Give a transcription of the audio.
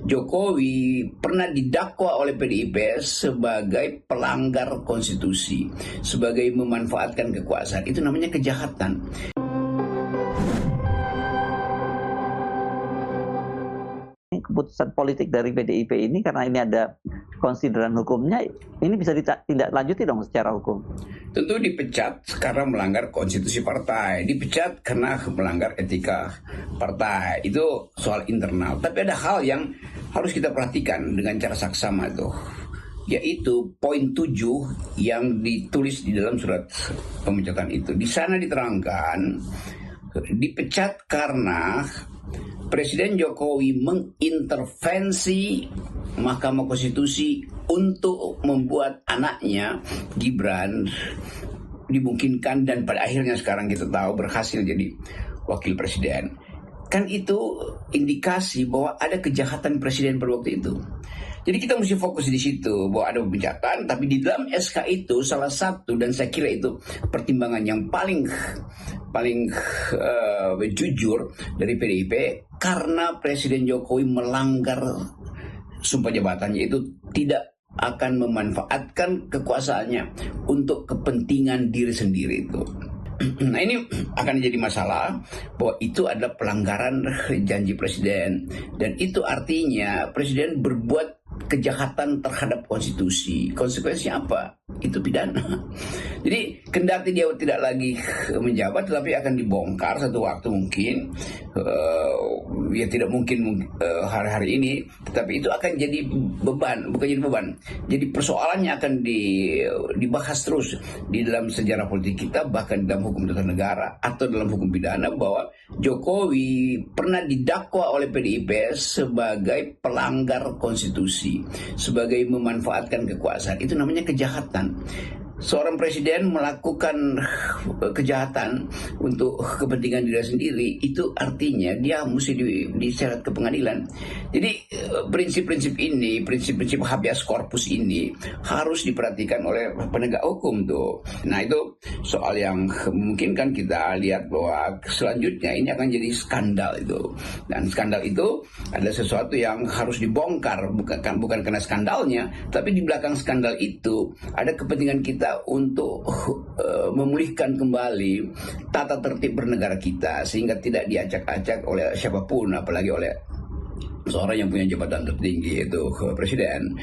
Jokowi pernah didakwa oleh PDIP sebagai pelanggar konstitusi, sebagai memanfaatkan kekuasaan. Itu namanya kejahatan. Keputusan politik dari PDIP ini, karena ini ada konsideran hukumnya, ini bisa ditindaklanjuti dong secara hukum. Tentu dipecat karena melanggar konstitusi partai, dipecat karena melanggar etika partai. Itu soal internal. Tapi ada hal yang harus kita perhatikan dengan cara saksama itu, yaitu poin 7 yang ditulis di dalam surat pemecatan itu. Di sana diterangkan dipecat karena Presiden Jokowi mengintervensi Mahkamah Konstitusi untuk membuat anaknya Gibran dimungkinkan dan pada akhirnya sekarang kita tahu berhasil jadi wakil presiden. Kan itu indikasi bahwa ada kejahatan presiden pada waktu itu. Jadi kita mesti fokus di situ bahwa ada pemecatan, tapi di dalam SK itu salah satu, dan saya kira itu pertimbangan yang paling jujur dari PDIP, karena Presiden Jokowi melanggar sumpah jabatannya itu, tidak akan memanfaatkan kekuasaannya untuk kepentingan diri sendiri itu. Nah, ini akan jadi masalah bahwa itu adalah pelanggaran janji presiden, dan itu artinya presiden berbuat kejahatan terhadap konstitusi. Konsekuensinya apa? Itu pidana. Jadi kendati dia tidak lagi menjabat, tetapi akan dibongkar satu waktu mungkin, ya tidak mungkin hari-hari ini, tetapi itu akan jadi beban, bukan jadi beban. Jadi persoalannya akan dibahas terus di dalam sejarah politik kita, bahkan dalam hukum tata negara atau dalam hukum pidana, bahwa Jokowi pernah didakwa oleh PDIP sebagai pelanggar konstitusi, sebagai memanfaatkan kekuasaan. Itu namanya kejahatan. Seorang presiden melakukan kejahatan untuk kepentingan diri sendiri, itu artinya dia mesti diseret ke pengadilan. Jadi prinsip-prinsip ini, prinsip-prinsip habeas corpus ini harus diperhatikan oleh penegak hukum tuh. Nah, itu soal yang memungkinkan kita lihat bahwa selanjutnya ini akan jadi skandal itu. Dan skandal itu adalah sesuatu yang harus dibongkar, bukan karena skandalnya, tapi di belakang skandal itu ada kepentingan kita untuk memulihkan kembali tata tertib bernegara kita, sehingga tidak diacak-acak oleh siapapun, apalagi oleh seorang yang punya jabatan tertinggi, yaitu presiden.